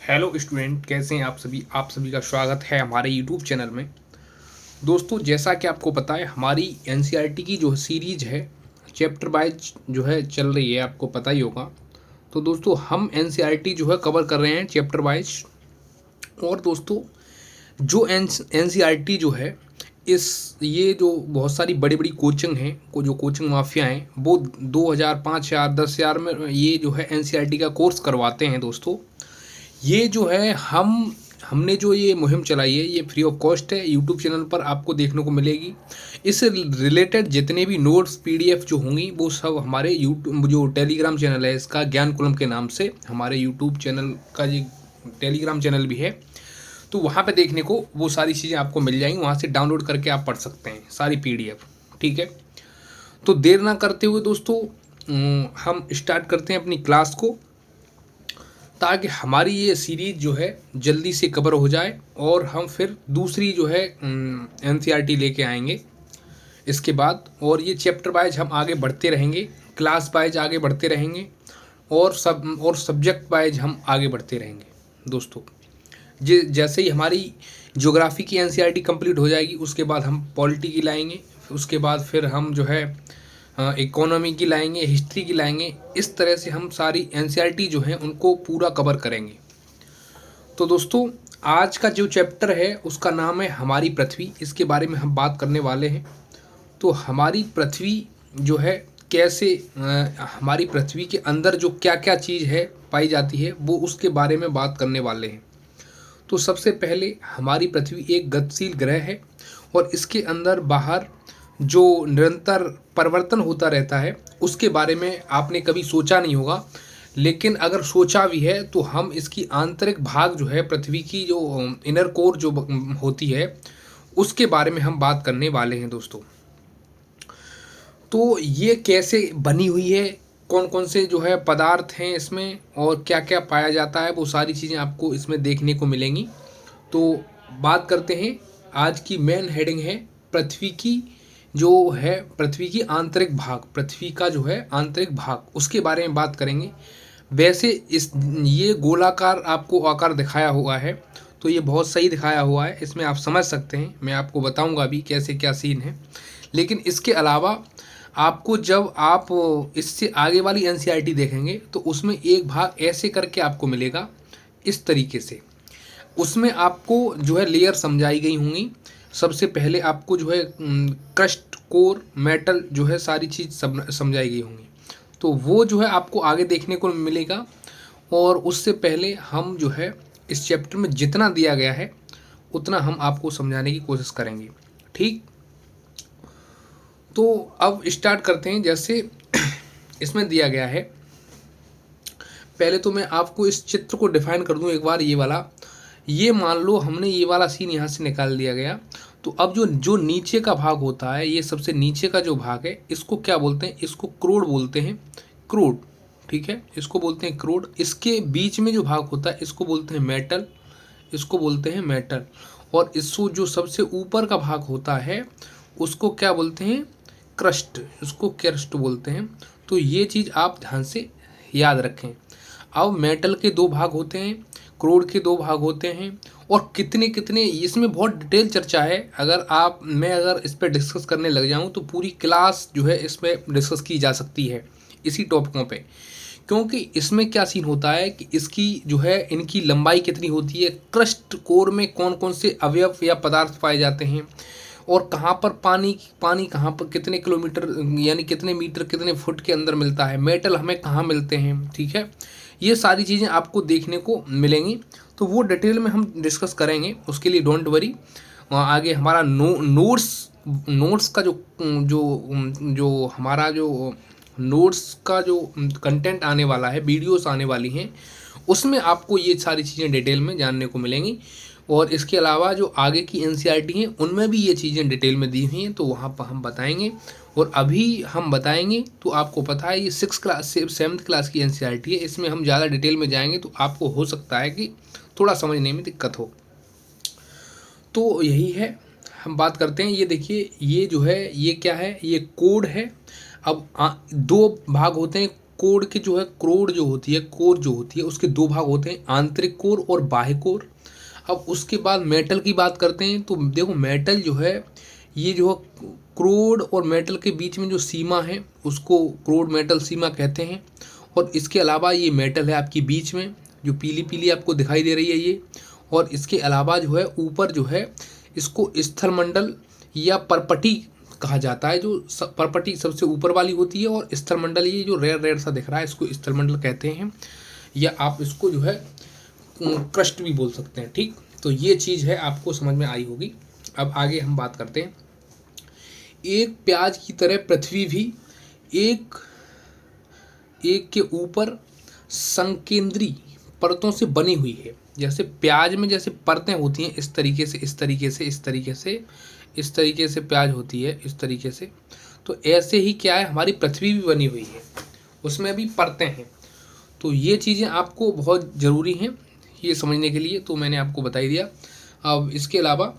Hello student, कैसे हैं आप सभी का स्वागत है हमारे यूट्यूब चैनल में। दोस्तों, जैसा कि आपको पता है, हमारी एनसीईआरटी की जो सीरीज है चैप्टर वाइज जो है चल रही है, आपको पता ही होगा। तो दोस्तों, हम एनसीईआरटी जो है कवर कर रहे हैं चैप्टर वाइज। और दोस्तों, जो एनसीईआरटी जो है, इस ये जो बहुत सारी बड़ी बड़ी कोचिंग हैं, जो कोचिंग माफिया हैं, वो 2000 5000 10,000 में ये जो है एनसीईआरटी का कोर्स करवाते हैं। दोस्तों, ये जो है हमने जो ये मुहिम चलाई है, ये फ्री ऑफ कॉस्ट है, यूट्यूब चैनल पर आपको देखने को मिलेगी। इससे रिलेटेड जितने भी नोट्स पीडीएफ जो होंगी, वो सब हमारे यूट्यूब जो टेलीग्राम चैनल है इसका, ज्ञान कुलम के नाम से हमारे यूट्यूब चैनल का ये टेलीग्राम चैनल भी है। तो वहाँ पे देखने को वो सारी चीज़ें आपको मिल जाएंगी, वहाँ से डाउनलोड करके आप पढ़ सकते हैं सारी पीडीएफ। ठीक है, तो देर ना करते हुए दोस्तों, हम स्टार्ट करते हैं अपनी क्लास को, ताकि हमारी ये सीरीज जो है जल्दी से कवर हो जाए और हम फिर दूसरी जो है एनसीईआरटी लेके आएंगे इसके बाद। और ये चैप्टर वाइज हम आगे बढ़ते रहेंगे, क्लास वाइज आगे बढ़ते रहेंगे, और सब्जेक्ट वाइज हम आगे बढ़ते रहेंगे। दोस्तों, जैसे ही हमारी ज्योग्राफी की एनसीईआरटी कंप्लीट हो जाएगी, उसके बाद हम पॉलिटी की लाएंगे, उसके बाद फिर हम जो है इकोनॉमी की लाएंगे, हिस्ट्री की लाएंगे। इस तरह से हम सारी एनसीईआरटी जो है उनको पूरा कवर करेंगे। तो दोस्तों, आज का जो चैप्टर है उसका नाम है हमारी पृथ्वी। इसके बारे में हम बात करने वाले हैं। तो हमारी पृथ्वी जो है कैसे, हमारी पृथ्वी के अंदर जो क्या क्या चीज़ है पाई जाती है, वो उसके बारे में बात करने वाले हैं। तो सबसे पहले, हमारी पृथ्वी एक गतिशील ग्रह है और इसके अंदर बाहर जो निरंतर परिवर्तन होता रहता है, उसके बारे में आपने कभी सोचा नहीं होगा। लेकिन अगर सोचा भी है तो हम इसकी आंतरिक भाग जो है, पृथ्वी की जो इनर कोर जो होती है, उसके बारे में हम बात करने वाले हैं। दोस्तों, तो ये कैसे बनी हुई है, कौन कौन से जो है पदार्थ हैं इसमें, और क्या क्या पाया जाता है, वो सारी चीज़ें आपको इसमें देखने को मिलेंगी। तो बात करते हैं, आज की मेन हेडिंग है पृथ्वी की जो है, पृथ्वी की आंतरिक भाग, पृथ्वी का जो है आंतरिक भाग, उसके बारे में बात करेंगे। वैसे ये गोलाकार आपको आकार दिखाया हुआ है, तो ये बहुत सही दिखाया हुआ है, इसमें आप समझ सकते हैं। मैं आपको बताऊंगा भी कैसे क्या सीन है। लेकिन इसके अलावा आपको, जब आप इससे आगे वाली एनसीईआरटी देखेंगे, तो उसमें एक भाग ऐसे करके आपको मिलेगा, इस तरीके से। उसमें आपको जो है लेयर समझाई गई होंगी। सबसे पहले आपको जो है क्रस्ट, कोर, मेटल जो है सारी चीज़ समझाई गई होंगी। तो वो जो है आपको आगे देखने को मिलेगा। और उससे पहले हम जो है इस चैप्टर में जितना दिया गया है उतना हम आपको समझाने की कोशिश करेंगे। ठीक, तो अब स्टार्ट करते हैं। जैसे इसमें दिया गया है, पहले तो मैं आपको इस चित्र को डिफाइन कर दूं एक बार। ये वाला, ये मान लो हमने ये वाला सीन यहाँ से निकाल दिया गया। तो अब जो जो नीचे का भाग होता है, ये सबसे नीचे का जो भाग है, इसको क्या बोलते हैं? इसको क्रोड बोलते हैं, क्रोड। ठीक है, इसको बोलते हैं क्रोड। इसके बीच में जो भाग होता है, इसको बोलते हैं मेटल, इसको बोलते हैं मेटल। और इसको जो सबसे ऊपर का भाग होता है, उसको क्या बोलते हैं? क्रस्ट, उसको क्रस्ट बोलते हैं। तो ये चीज़ आप ध्यान से याद रखें। अब मेटल के दो भाग होते हैं, क्रोड के दो भाग होते हैं, और कितने कितने, इसमें बहुत डिटेल चर्चा है। मैं अगर इस पर डिस्कस करने लग जाऊं तो पूरी क्लास जो है इसमें डिस्कस की जा सकती है इसी टॉपिकों पे। क्योंकि इसमें क्या सीन होता है कि इसकी जो है, इनकी लंबाई कितनी होती है, क्रस्ट कोर में कौन कौन से अवयव या पदार्थ पाए जाते हैं, और कहाँ पर पानी पानी कहाँ पर कितने किलोमीटर यानी कितने मीटर कितने फुट के अंदर मिलता है, मेटल हमें कहाँ मिलते हैं। ठीक है, ये सारी चीज़ें आपको देखने को मिलेंगी। तो वो डिटेल में हम डिस्कस करेंगे, उसके लिए डोंट वरी। आगे हमारा नोट्स का जो जो जो हमारा जो नोट्स का जो कंटेंट आने वाला है, वीडियोस आने वाली हैं, उसमें आपको ये सारी चीज़ें डिटेल में जानने को मिलेंगी। और इसके अलावा जो आगे की एनसीईआरटी हैं, उनमें भी ये चीज़ें डिटेल में दी हुई हैं, तो वहाँ पर हम बताएंगे। और अभी हम बताएंगे तो आपको पता है, ये 7th क्लास की एनसीईआरटी है, इसमें हम ज़्यादा डिटेल में जाएंगे तो आपको हो सकता है कि थोड़ा समझने में दिक्कत हो। तो यही है, हम बात करते हैं। ये देखिए, ये जो है, ये क्या है? ये कोड है। अब दो भाग होते हैं, कोर के जो है कोर जो होती है उसके दो भाग होते हैं, आंतरिक कोर और बाह्य कोर। अब उसके बाद मेटल की बात करते हैं तो देखो मेटल जो है ये जो क्रोड और मेटल के बीच में जो सीमा है उसको क्रोड मेटल सीमा कहते हैं। और इसके अलावा ये मेटल है आपकी बीच में जो पीली पीली आपको दिखाई दे रही है ये। और इसके अलावा जो है ऊपर जो है इसको स्थलमंडल या परपटी कहा जाता है, जो परपटी सबसे ऊपर वाली होती है, और स्थलमंडल ये जो रेड रेड सा दिख रहा है इसको स्थलमंडल कहते हैं, या आप इसको जो है क्रस्ट भी बोल सकते हैं। ठीक, तो ये चीज़ है आपको समझ में आई होगी। अब आगे हम बात करते हैं। एक प्याज की तरह पृथ्वी भी एक के ऊपर संकेंद्री परतों से बनी हुई है। जैसे प्याज में जैसे परतें होती हैं इस तरीके से इस तरीके से इस तरीके से इस तरीके से प्याज होती है इस तरीके से, तो ऐसे ही क्या है हमारी पृथ्वी भी बनी हुई है, उसमें भी परतें हैं। तो ये चीज़ें आपको बहुत ज़रूरी हैं ये समझने के लिए, तो मैंने आपको बता ही दिया। अब इसके अलावा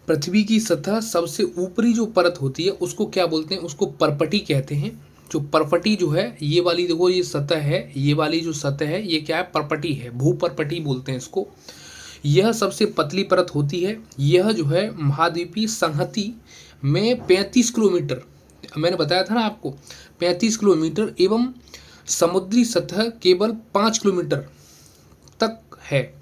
पृथ्वी की सतह सबसे ऊपरी जो परत होती है उसको क्या बोलते हैं, उसको परपटी कहते हैं। जो परपटी जो है ये वाली देखो ये सतह है, ये वाली जो सतह है ये क्या है परपटी है, भूपरपटी बोलते हैं इसको। यह सबसे पतली परत होती है। यह जो है महाद्वीपीय संहति में 35 किलोमीटर, मैंने बताया था ना आपको 35 किलोमीटर, एवं समुद्री सतह केवल 5 किलोमीटर तक है।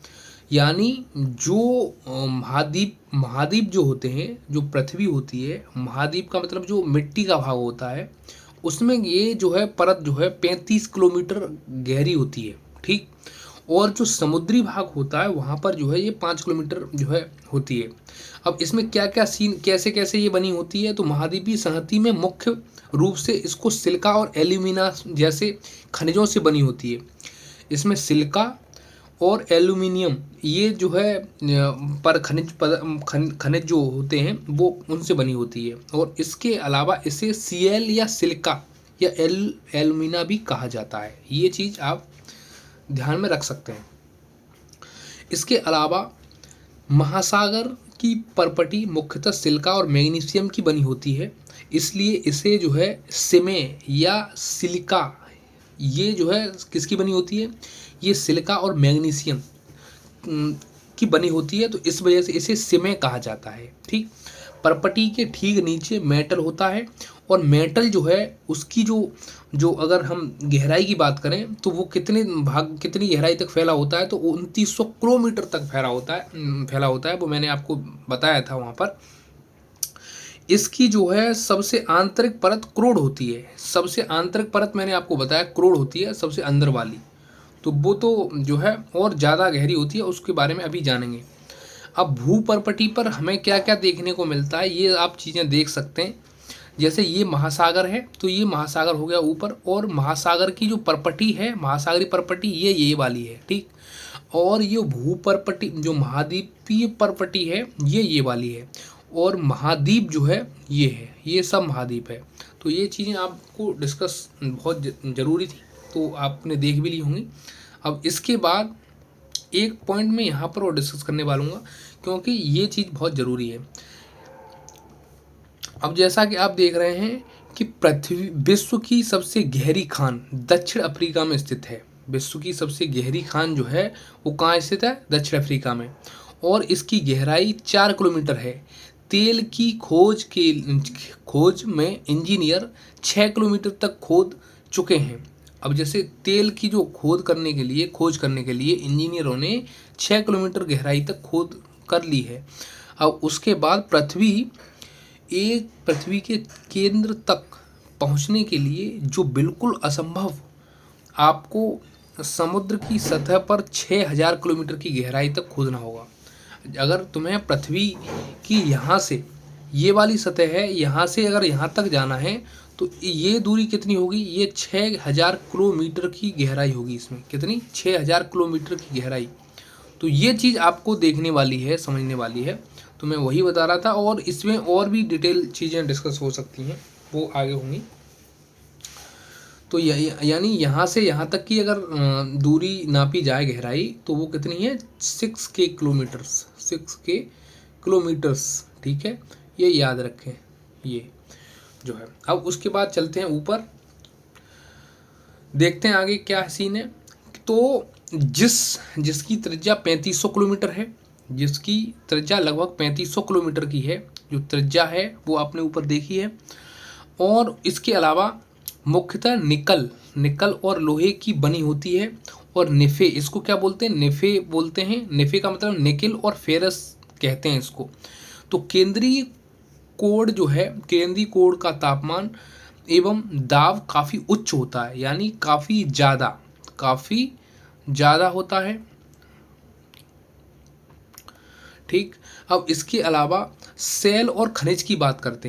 यानी जो महाद्वीप जो होते हैं, जो पृथ्वी होती है, महाद्वीप का मतलब जो मिट्टी का भाग होता है उसमें ये जो है परत जो है 35 किलोमीटर गहरी होती है। ठीक, और जो समुद्री भाग होता है वहाँ पर जो है ये 5 किलोमीटर जो है होती है। अब इसमें क्या क्या सीन कैसे कैसे ये बनी होती है, तो महाद्वीपीय संहति में मुख्य रूप से इसको सिलिका और एल्यूमिना जैसे खनिजों से बनी होती है। इसमें सिलिका और एल्यूमिनियम ये जो है पर खनिज जो होते हैं वो उनसे बनी होती है। और इसके अलावा इसे सीएल या सिलिका या एल्यूमिना भी कहा जाता है। ये चीज़ आप ध्यान में रख सकते हैं। इसके अलावा महासागर की परपटी मुख्यतः सिलिका और मैग्नीशियम की बनी होती है, इसलिए इसे जो है सिमे या सिलिका ये जो है किसकी बनी होती है, ये सिलिका और मैग्नीशियम की बनी होती है, तो इस वजह से इसे सिमे कहा जाता है। ठीक, परपटी के ठीक नीचे मेटल होता है, और मेटल जो है उसकी जो अगर हम गहराई की बात करें तो वो कितनी गहराई तक फैला होता है, तो 2900 किलोमीटर तक फैला होता है वो मैंने आपको बताया था वहाँ पर। इसकी जो है सबसे आंतरिक परत क्रोड होती है। सबसे आंतरिक परत मैंने आपको बताया क्रोड होती है सबसे अंदर वाली, तो वो तो जो है और ज़्यादा गहरी होती है, उसके बारे में अभी जानेंगे। अब भूपरपटी पर हमें क्या क्या देखने को मिलता है ये आप चीज़ें देख सकते हैं। जैसे ये महासागर है तो ये महासागर हो गया ऊपर, और महासागर की जो परपटी है महासागरीय परपटी ये वाली है। ठीक, और ये भूपरपटी जो महाद्वीपीय परपटी है ये वाली है, और महाद्वीप जो है ये है, ये सब महाद्वीप है। तो ये चीज़ें आपको डिस्कस बहुत ज़रूरी थी, तो आपने देख भी ली होंगी। अब इसके बाद एक पॉइंट में यहाँ पर और डिस्कस करने वाला हूँ क्योंकि ये चीज़ बहुत ज़रूरी है। अब जैसा कि आप देख रहे हैं कि विश्व की सबसे गहरी खान दक्षिण अफ्रीका में स्थित है। विश्व की सबसे गहरी खान जो है वो कहाँ स्थित है, दक्षिण अफ्रीका में, और इसकी गहराई 4 किलोमीटर है। तेल की खोज में इंजीनियर 6 किलोमीटर तक खोद चुके हैं। अब जैसे तेल की जो खोज करने के लिए इंजीनियरों ने 6 किलोमीटर गहराई तक खोद कर ली है। अब उसके बाद पृथ्वी के केंद्र तक पहुंचने के लिए जो बिल्कुल असंभव, आपको समुद्र की सतह पर 6000 किलोमीटर की गहराई तक खोदना होगा। अगर तुम्हें पृथ्वी की यहाँ से ये वाली सतह है, यहाँ से अगर यहाँ तक जाना है तो ये दूरी कितनी होगी, ये 6000 किलोमीटर की गहराई होगी। इसमें कितनी, 6000 किलोमीटर की गहराई। तो ये चीज़ आपको देखने वाली है, समझने वाली है, तो मैं वही बता रहा था। और इसमें और भी डिटेल चीज़ें डिस्कस हो सकती हैं, वो आगे होंगी। तो यानी यहाँ से यहाँ तक की अगर दूरी नापी जाए गहराई तो वो कितनी है, 6K किलोमीटर्स। ठीक है, ये याद रखें ये जो है। अब उसके बाद चलते हैं ऊपर। देखते हैं आगे क्या सीन है। तो जिसकी त्रिज्या 3500 किलोमीटर है, जिसकी त्रिज्या लगभग 3500 किलोमीटर की है, जो त्रिज्या है वो आपने ऊपर देखी है। और इसके अलावा मुख्यतः निकल और लोहे की बनी होती है। और निफ़े, इसको क्या बोलते हैं, निफ़े बोलते हैं। निफ़े का मतलब निकिल और फेरस कहते हैं इसको। तो केंद्रीय कोण का तापमान एवं दाब काफ़ी उच्च होता है, यानी काफ़ी ज़्यादा होता है। ठीक। अब इसके अलावा सेल और खनिज की बात करते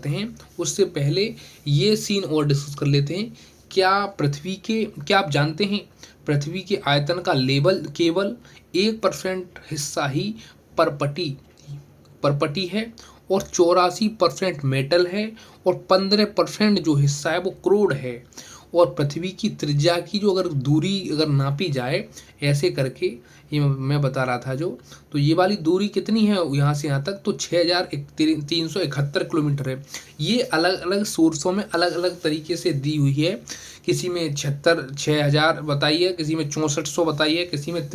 हैं। उससे पहले ये सीन और डिस्कस कर लेते हैं। क्या आप जानते हैं पृथ्वी के आयतन का लेवल केवल 1% हिस्सा ही परपटी परपटी है, और 84% मेटल है, और 15% जो हिस्सा है वो क्रोड है। और पृथ्वी की त्रिज्या की जो अगर दूरी अगर नापी जाए ऐसे करके, ये मैं बता रहा था जो, तो ये वाली दूरी कितनी है यहाँ से यहाँ तक, तो 6371 किलोमीटर है। ये अलग अलग सोर्सों में अलग अलग तरीके से दी हुई है। किसी में 6000 बताई है, किसी में 6400 बताई है, किसी में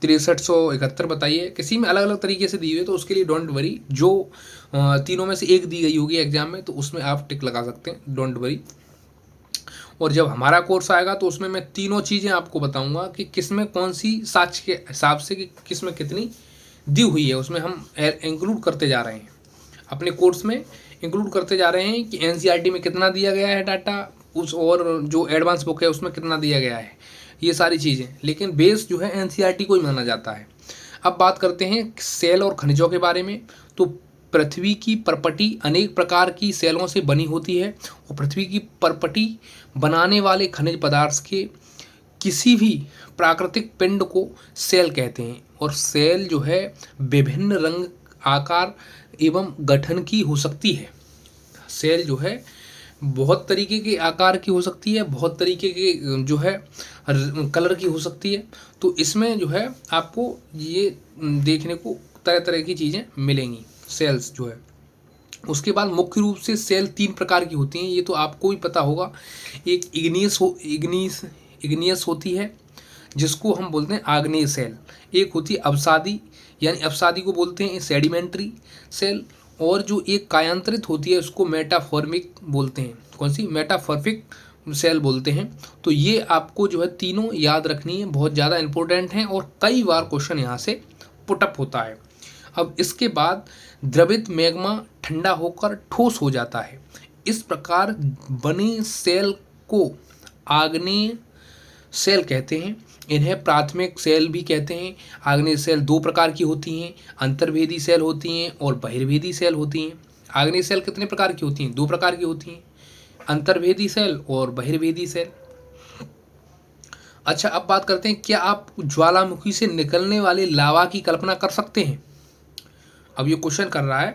6371 बताइए, किसी में अलग अलग तरीके से दी हुई है। तो उसके लिए डोंट वरी, जो तीनों में से एक दी गई होगी एग्जाम में तो उसमें आप टिक लगा सकते हैं, डोंट वरी। और जब हमारा कोर्स आएगा तो उसमें मैं तीनों चीज़ें आपको बताऊंगा कि किसमें कौन सी साक्ष्य के हिसाब से कि किसमें कितनी दी हुई है, उसमें हम इंक्लूड करते जा रहे हैं अपने कोर्स में, इंक्लूड करते जा रहे हैं कि एनसीईआरटी में कितना दिया गया है डाटा, उस और जो एडवांस बुक है उसमें कितना दिया गया है, ये सारी चीज़ें। लेकिन बेस जो है एनसीईआरटी को ही माना जाता है। अब बात करते हैं सेल और खनिजों के बारे में। तो पृथ्वी की परपटी अनेक प्रकार की सेलों से बनी होती है, और पृथ्वी की परपटी बनाने वाले खनिज पदार्थ के किसी भी प्राकृतिक पिंड को सेल कहते हैं। और सेल जो है विभिन्न रंग, आकार एवं गठन की हो सकती है। सेल जो है बहुत तरीके के आकार की हो सकती है, बहुत तरीके के जो है कलर की हो सकती है। तो इसमें जो है आपको ये देखने को तरह तरह की चीज़ें मिलेंगी सेल्स जो है। उसके बाद मुख्य रूप से सेल 3 प्रकार की होती हैं, ये तो आपको ही पता होगा। एक इग्नियस होती है, जिसको हम बोलते हैं आग्नेय सेल। एक होती है अवसादी, यानी अवसादी को बोलते हैं सेडिमेंट्री सेल। और जो एक कायांतरित होती है उसको मेटाफॉर्मिक बोलते हैं। कौन सी? मेटाफॉर्मिक सेल बोलते हैं। तो ये आपको जो है तीनों याद रखनी है, बहुत ज़्यादा इंपॉर्टेंट हैं और कई बार क्वेश्चन यहाँ से पुटअप होता है। अब इसके बाद द्रवित मैग्मा ठंडा होकर ठोस हो जाता है। इस प्रकार बने सेल को आग्नेय सेल कहते हैं। इन्हें प्राथमिक सेल भी कहते हैं। आग्नेय सेल 2 प्रकार की होती हैं, अंतर्भेदी सेल होती हैं और बहिर्भेदी सेल होती हैं। आग्नेय सेल कितने प्रकार की होती हैं? 2 प्रकार की होती हैं, अंतर्भेदी सेल और बहिर्भेदी सेल। अच्छा, अब बात करते हैं, क्या आप ज्वालामुखी से निकलने वाले लावा की कल्पना कर सकते हैं? अब ये क्वेश्चन कर रहा है।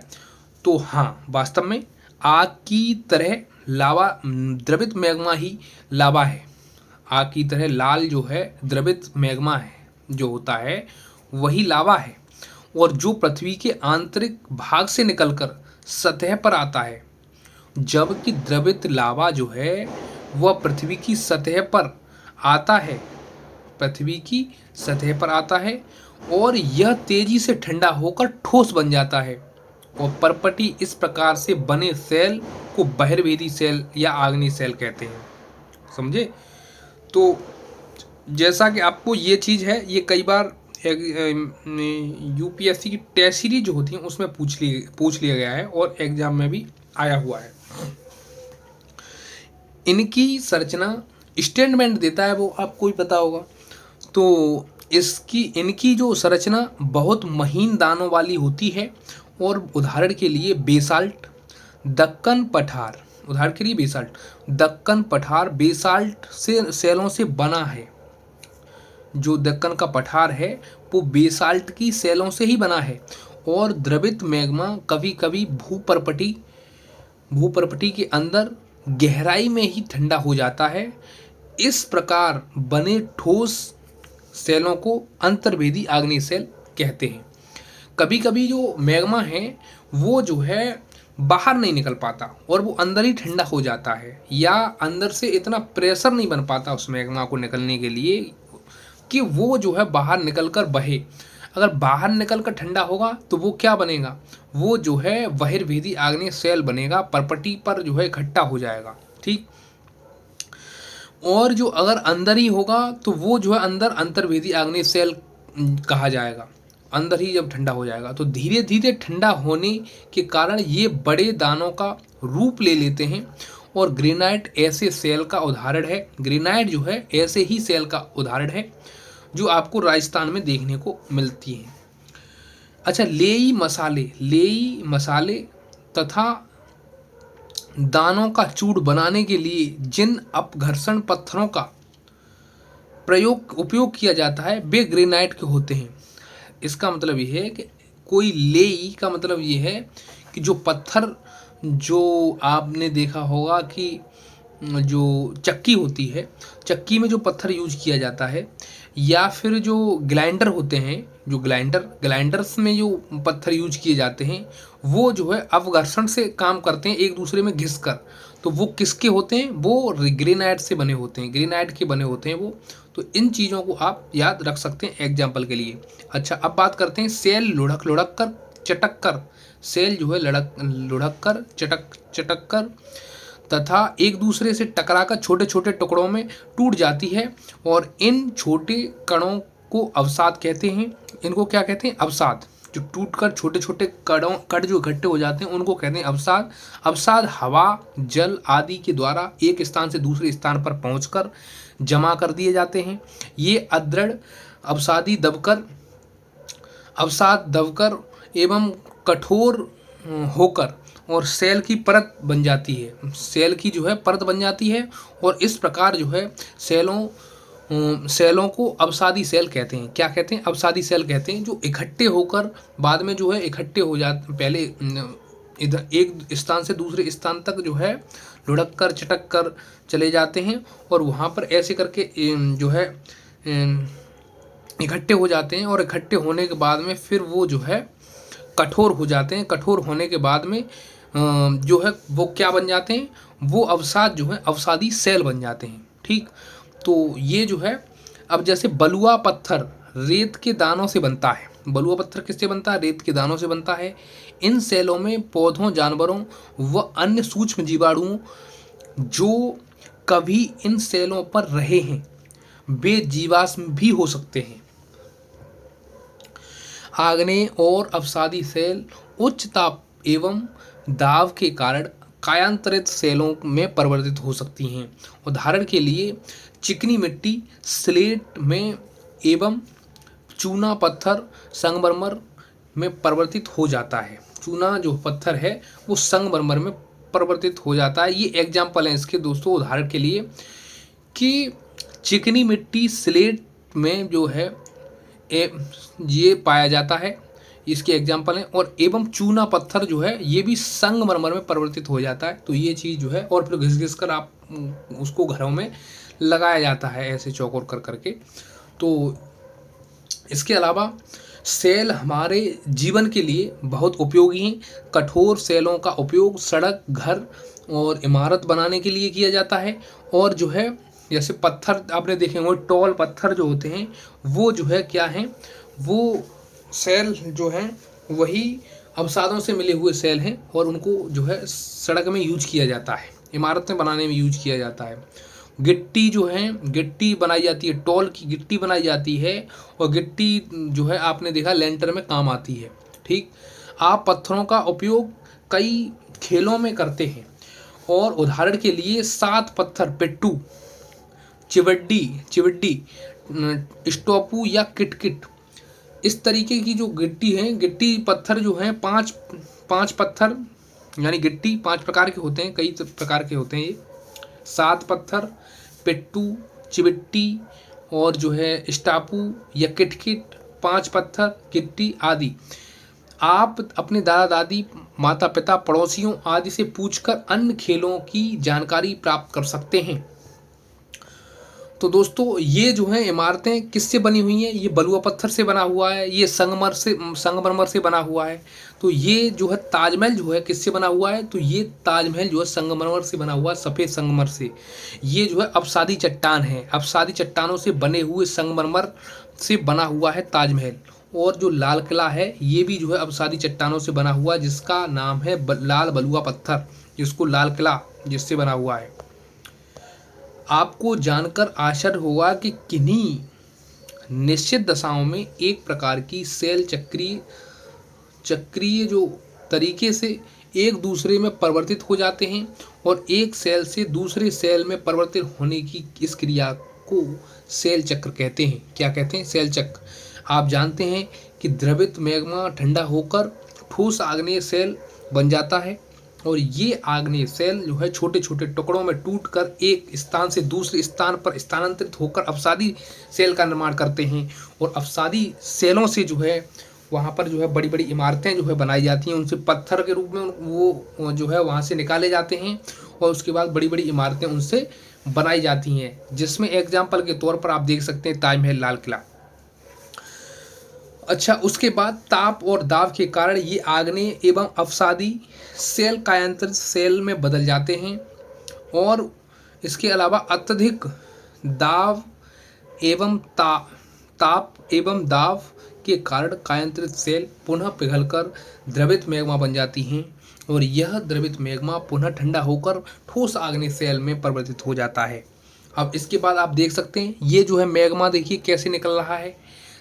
तो हाँ, वास्तव में आग की तरह लावा द्रवित मैग्मा ही लावा है। आग की तरह लाल जो है द्रवित मैग्मा है, जो होता है वही लावा है, और जो पृथ्वी के आंतरिक भाग से निकलकर सतह पर आता है। जबकि द्रवित लावा जो है वह पृथ्वी की सतह पर आता है, पृथ्वी की सतह पर आता है, और यह तेजी से ठंडा होकर ठोस बन जाता है। और परपटी इस प्रकार से बने सेल को बहिर्भेदी सेल या आग्नेय सेल कहते हैं। समझे? तो जैसा कि आपको ये चीज़ है, ये कई बार यूपीएससी की टेस्ट सीरीज जो होती है उसमें पूछ लिया गया है और एग्जाम में भी आया हुआ है। इनकी संरचना स्टेटमेंट देता है, वो आपको ही पता होगा। तो इनकी जो संरचना बहुत महीन दानों वाली होती है। और उदाहरण के लिए बेसाल्ट, दक्कन पठार बेसाल्ट से सेलों से बना है। जो दक्कन का पठार है वो बेसाल्ट की सेलों से ही बना है। और द्रवित मैग्मा कभी कभी भूपर्पटी के अंदर गहराई में ही ठंडा हो जाता है। इस प्रकार बने ठोस सेलों को अंतर्भेदी आग्नेय सेल कहते हैं। कभी कभी जो मैग्मा है वो जो है बाहर नहीं निकल पाता और वो अंदर ही ठंडा हो जाता है, या अंदर से इतना प्रेशर नहीं बन पाता उस मैग्मा को निकलने के लिए कि वो जो है बाहर निकल कर बहे। अगर बाहर निकल कर ठंडा होगा तो वो क्या बनेगा, वो जो है बहिर्भेदी आग्नेय शेल बनेगा, परपटी पर जो है इकट्ठा हो जाएगा। ठीक। और जो अगर अंदर ही होगा तो वो जो है अंदर अंतर्भेदी आग्नेय शेल कहा जाएगा, अंदर ही जब ठंडा हो जाएगा। तो धीरे धीरे ठंडा होने के कारण ये बड़े दानों का रूप ले लेते हैं, और ग्रेनाइट ऐसे सेल का उदाहरण है। ग्रेनाइट जो है ऐसे ही सेल का उदाहरण है जो आपको राजस्थान में देखने को मिलती है। अच्छा, लेई मसाले तथा दानों का चूड़ बनाने के लिए जिन अपघर्षण पत्थरों का उपयोग किया जाता है वे ग्रेनाइट के होते हैं। इसका मतलब ये है कि कोई लेई का मतलब ये है कि जो पत्थर, जो आपने देखा होगा कि जो चक्की होती है, चक्की में जो पत्थर यूज किया जाता है, या फिर जो ग्राइंडर होते हैं, जो ग्राइंडर्स में जो पत्थर यूज किए जाते हैं, वो जो है अपघर्षण से काम करते हैं एक दूसरे में घिस कर। तो वो किसके होते हैं, वो ग्रेनाइट से बने होते हैं, ग्रेनाइट के बने होते हैं वो। तो इन चीज़ों को आप याद रख सकते हैं एग्जाम्पल के लिए। अच्छा, अब बात करते हैं सेल लुढ़क लुढ़क कर चटक कर। सेल जो है लुढ़क कर चटक कर तथा एक दूसरे से टकराकर छोटे छोटे टुकड़ों में टूट जाती है, और इन छोटे कणों को अवसाद कहते हैं। इनको क्या कहते हैं, अवसाद। जो टूटकर छोटे छोटे कण जो इकट्ठे हो जाते हैं उनको कहते हैं अवसाद। अवसाद हवा, जल आदि के द्वारा एक स्थान से दूसरे स्थान पर पहुंचकर जमा कर दिए जाते हैं। ये अदृढ़ अवसाद दबकर एवं कठोर होकर और सेल की परत बन जाती है। सेल की जो है परत बन जाती है, और इस प्रकार जो है सेलों को अवसादी सेल कहते हैं। क्या कहते हैं, अवसादी सेल कहते हैं, जो इकट्ठे होकर बाद में जो है इकट्ठे हो जाते, पहले इधर एक स्थान से दूसरे स्थान तक जो है लुढ़क कर चटक कर चले जाते हैं, और वहाँ पर ऐसे करके जो है इकट्ठे हो जाते हैं, और इकट्ठे होने के बाद में फिर वो जो है कठोर हो जाते हैं। कठोर होने के बाद में जो है वो क्या बन जाते हैं, वो अवसाद जो है अवसादी सेल बन जाते हैं। ठीक। तो ये जो है, अब जैसे बलुआ पत्थर रेत के दानों से बनता है। बलुआ पत्थर किससे बनता है, रेत के दानों से बनता है। इन सेलों में पौधों, जानवरों व अन्य सूक्ष्म जीवाणुओं जो कभी इन सेलों पर रहे हैं वे जीवाश्म भी हो सकते हैं। आग्नेय और अवसादी सेल उच्च ताप एवं दाब के कारण कायांतरित सेलों में परिवर्तित हो सकती हैं। उदाहरण के लिए चिकनी मिट्टी स्लेट में एवं चूना पत्थर संगमरमर में परिवर्तित हो जाता है। चूना जो पत्थर है वो संगमरमर में परिवर्तित हो जाता है। ये एग्जाम्पल है इसके दोस्तों, उदाहरण के लिए कि चिकनी मिट्टी स्लेट में जो है ये पाया जाता है, इसके एग्जाम्पल हैं। और एवं चूना पत्थर जो है ये भी संगमरमर में परिवर्तित हो जाता है। तो ये चीज़ जो है, और फिर घिस घिस कर आप उसको घरों में लगाया जाता है ऐसे चौकोर कर करके। तो इसके अलावा सेल हमारे जीवन के लिए बहुत उपयोगी हैं। कठोर सेलों का उपयोग सड़क, घर और इमारत बनाने के लिए किया जाता है। और जो है जैसे पत्थर आपने देखे होंगे, टॉल पत्थर जो होते हैं वो जो है क्या हैं, वो सेल जो हैं वही अवसादों से मिले हुए सेल हैं, और उनको जो है सड़क में यूज किया जाता है, इमारतें बनाने में यूज किया जाता है। गिट्टी जो है, गिट्टी बनाई जाती है, टॉल की गिट्टी बनाई जाती है, और गिट्टी जो है आपने देखा लेंटर में काम आती है। ठीक। आप पत्थरों का उपयोग कई खेलों में करते हैं, और उदाहरण के लिए 7 पत्थर, पिट्टू, चिवड्डी, स्टोपू या किटकिट, इस तरीके की जो गिट्टी है, गिट्टी पत्थर जो हैं, पाँच पत्थर यानी गिट्टी 5 प्रकार के होते हैं, कई प्रकार के होते हैं ये। 7 पत्थर, पिट्टू, चिवट्टी और जो है स्टापू या किटकिट, 5 पत्थर, गिट्टी आदि आप अपने दादा दादी, माता पिता, पड़ोसियों आदि से पूछकर अन्य खेलों की जानकारी प्राप्त कर सकते हैं। तो दोस्तों ये जो है इमारतें किससे बनी हुई हैं, ये बलुआ पत्थर से बना हुआ है, ये संगमरमर से बना हुआ है। तो ये जो है ताजमहल जो है किससे बना हुआ है, तो ये ताजमहल जो है संगमरमर से बना हुआ है, सफ़ेद संगमरमर से। ये जो है अवसादी चट्टान है, अवसादी चट्टानों से बने हुए संगमरमर से बना हुआ है ताजमहल। और जो लाल किला है ये भी जो है अवसादी चट्टानों से बना हुआ है, जिसका नाम है लाल बलुआ पत्थर, जिसको लाल किला जिससे बना हुआ है। आपको जानकर आश्चर्य होगा कि किन्हीं निश्चित दशाओं में एक प्रकार की सेल चक्रीय जो तरीके से एक दूसरे में परिवर्तित हो जाते हैं और एक सेल से दूसरे सेल में परिवर्तित होने की इस क्रिया को सेल चक्र कहते हैं। क्या कहते हैं? सेल चक्र। आप जानते हैं कि द्रवित मैग्मा ठंडा होकर ठोस आग्नेय सेल बन जाता है और ये आग्नेय सेल जो है छोटे छोटे टुकड़ों में टूटकर एक स्थान से दूसरे स्थान पर स्थानांतरित होकर अवसादी सेल का निर्माण करते हैं। और अवसादी सेलों से जो है वहाँ पर जो है बड़ी बड़ी इमारतें जो है बनाई जाती हैं, उनसे पत्थर के रूप में वो जो है वहाँ से निकाले जाते हैं और उसके बाद बड़ी बड़ी इमारतें उनसे बनाई जाती हैं, जिसमें एग्जाम्पल के तौर पर आप देख सकते हैं ताजमहल, लाल किला। अच्छा, उसके बाद ताप और दाब के कारण ये आग्नेय एवं अवसादी सेल कायांतरित सेल में बदल जाते हैं और इसके अलावा अत्यधिक दाब एवं ताप एवं दाब के कारण कायांतरित सेल पुनः पिघलकर द्रवित मैग्मा बन जाती हैं और यह द्रवित मैग्मा पुनः ठंडा होकर ठोस आग्नेय सेल में परिवर्तित हो जाता है। अब इसके बाद आप देख सकते हैं ये जो है मैग्मा देखिए कैसे निकल रहा है।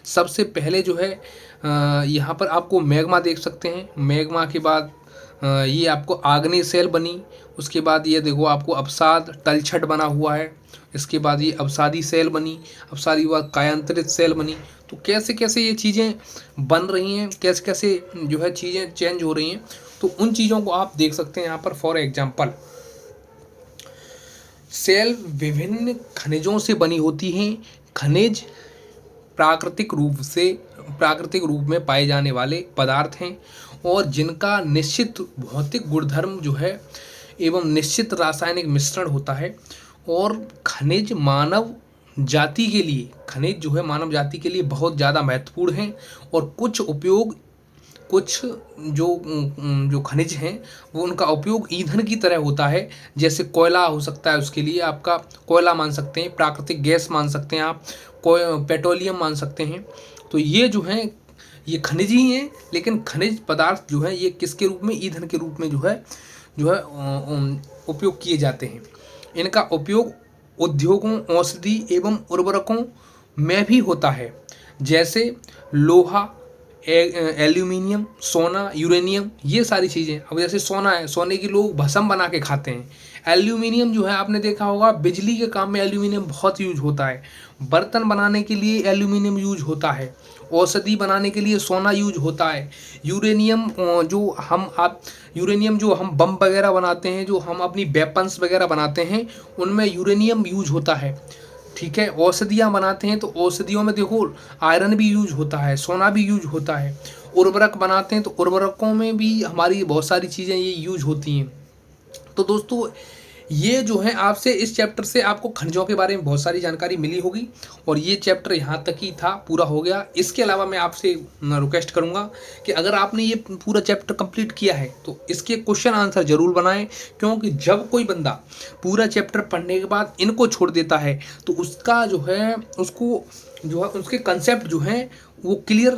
सबसे पहले जो है यहाँ पर आपको मैग्मा देख सकते हैं। मैग्मा के बाद ये आपको आग्नेय सेल बनी, उसके बाद ये देखो आपको अवसाद तलछट बना हुआ है, इसके बाद ये अवसादी सेल बनी, अवसादी बाद कायांतरित सेल बनी। तो कैसे कैसे ये चीज़ें बन रही हैं, कैसे कैसे जो है चीज़ें चेंज हो रही हैं, तो उन चीज़ों को आप देख सकते हैं यहाँ पर। फॉर एग्जांपल, सेल विभिन्न खनिजों से बनी होती हैं। खनिज प्राकृतिक रूप में पाए जाने वाले पदार्थ हैं और जिनका निश्चित भौतिक गुणधर्म जो है एवं निश्चित रासायनिक मिश्रण होता है। और खनिज मानव जाति के लिए बहुत ज़्यादा महत्वपूर्ण हैं और कुछ जो खनिज हैं वो उनका उपयोग ईंधन की तरह होता है। जैसे कोयला हो सकता है, उसके लिए आपका कोयला मान सकते हैं, प्राकृतिक गैस मान सकते हैं आप, पेट्रोलियम मान सकते हैं। तो ये जो हैं ये खनिज ही हैं, लेकिन खनिज पदार्थ जो है ये किसके रूप में, ईंधन के रूप में जो है उपयोग किए जाते हैं। इनका उपयोग उद्योगों, औषधि एवं उर्वरकों में भी होता है, जैसे लोहा, एल्यूमिनियम, सोना, यूरेनियम, ये सारी चीज़ें। अब जैसे सोना है, सोने की लोग भस्म बना के खाते हैं। एल्यूमिनियम जो है आपने देखा होगा बिजली के काम में एल्यूमिनियम बहुत यूज होता है। बर्तन बनाने के लिए एल्यूमिनियम यूज होता है। औषधि बनाने के लिए सोना यूज होता है। यूरेनियम जो हम बम वगैरह बनाते हैं, जो हम अपनी वेपन्स वगैरह बनाते हैं, उनमें यूरेनियम यूज होता है। ठीक है, औषधियाँ बनाते हैं तो औषधियों में देखो आयरन भी यूज होता है, सोना भी यूज होता है। उर्वरक बनाते हैं तो उर्वरकों में भी हमारी बहुत सारी चीज़ें ये यूज होती हैं। तो दोस्तों ये जो है आपसे इस चैप्टर से आपको खनिजों के बारे में बहुत सारी जानकारी मिली होगी और ये चैप्टर यहाँ तक ही था, पूरा हो गया। इसके अलावा मैं आपसे रिक्वेस्ट करूँगा कि अगर आपने ये पूरा चैप्टर कंप्लीट किया है तो इसके क्वेश्चन आंसर ज़रूर बनाएं, क्योंकि जब कोई बंदा पूरा चैप्टर पढ़ने के बाद इनको छोड़ देता है तो उसका जो है उसके कंसेप्ट जो हैं वो क्लियर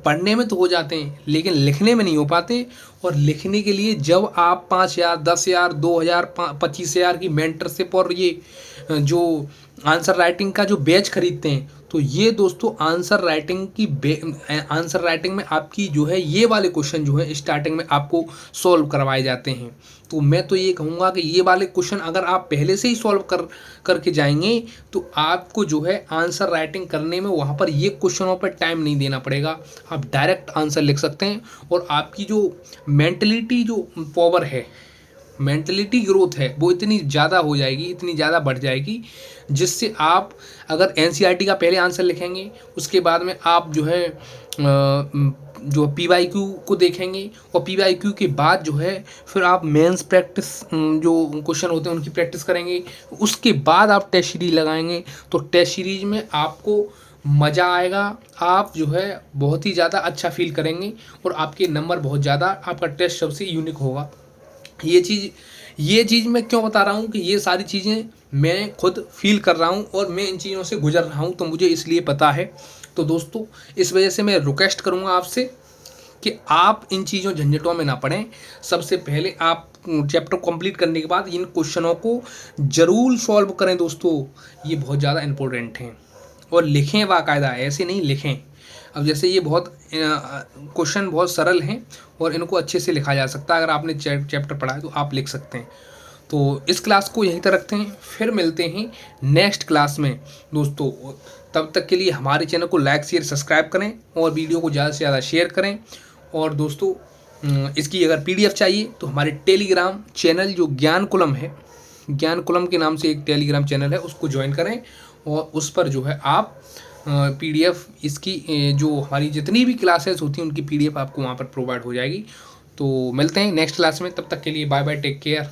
पढ़ने में तो हो जाते हैं लेकिन लिखने में नहीं हो पाते। और लिखने के लिए जब आप 5,000, 10,000, 2,000, 25,000 की मेंटरशिप और ये जो आंसर राइटिंग का जो बैच खरीदते हैं, तो ये दोस्तों आंसर राइटिंग में आपकी जो है ये वाले क्वेश्चन जो है स्टार्टिंग में आपको सॉल्व करवाए जाते हैं। तो मैं तो ये कहूँगा कि ये वाले क्वेश्चन अगर आप पहले से ही सॉल्व करके जाएंगे तो आपको जो है आंसर राइटिंग करने में वहाँ पर ये क्वेश्चनों पर टाइम नहीं देना पड़ेगा, आप डायरेक्ट आंसर लिख सकते हैं। और आपकी जो मेंटलिटी जो पावर है मेंटलिटी ग्रोथ है वो इतनी ज़्यादा हो जाएगी, इतनी ज़्यादा बढ़ जाएगी, जिससे आप अगर एनसीईआरटी का पहले आंसर लिखेंगे, उसके बाद में आप जो है जो पीवाईक्यू को देखेंगे, और पीवाईक्यू के बाद जो है फिर आप मेंस प्रैक्टिस जो क्वेश्चन होते हैं उनकी प्रैक्टिस करेंगे, उसके बाद आप टेस्ट सीरीज लगाएंगे। तो टेस्ट सीरीज में आपको मज़ा आएगा, आप जो है बहुत ही ज़्यादा अच्छा फील करेंगे, और आपके नंबर बहुत ज़्यादा, आपका टेस्ट सबसे यूनिक होगा। ये चीज़ मैं क्यों बता रहा हूँ कि ये सारी चीज़ें मैं खुद फील कर रहा हूँ और मैं इन चीज़ों से गुजर रहा हूँ, तो मुझे इसलिए पता है। तो दोस्तों, इस वजह से मैं रिक्वेस्ट करूँगा आपसे कि आप इन चीज़ों झंझटों में ना पड़ें। सबसे पहले आप चैप्टर कंप्लीट करने के बाद इन क्वेश्चनों को ज़रूर सॉल्व करें दोस्तों, ये बहुत ज़्यादा इम्पोर्टेंट हैं। और लिखें बाकायदा, ऐसे नहीं लिखें। अब जैसे ये बहुत क्वेश्चन बहुत सरल हैं और इनको अच्छे से लिखा जा सकता है, अगर आपने चैप्टर पढ़ा है तो आप लिख सकते हैं। तो इस क्लास को यहीं तक रखते हैं, फिर मिलते हैं नेक्स्ट क्लास में दोस्तों। तब तक के लिए हमारे चैनल को लाइक शेयर सब्सक्राइब करें और वीडियो को ज़्यादा से ज़्यादा शेयर करें। और दोस्तों, इसकी अगर पीडीएफ चाहिए तो हमारे टेलीग्राम चैनल जो ज्ञान कुलम है, ज्ञान कुलम के नाम से एक टेलीग्राम चैनल है, उसको ज्वाइन करें, और उस पर जो है आप पीडीएफ इसकी जो हमारी जितनी भी क्लासेस होती हैं उनकी पीडीएफ आपको वहाँ पर प्रोवाइड हो जाएगी। तो मिलते हैं नेक्स्ट क्लास में, तब तक के लिए बाय बाय, टेक केयर।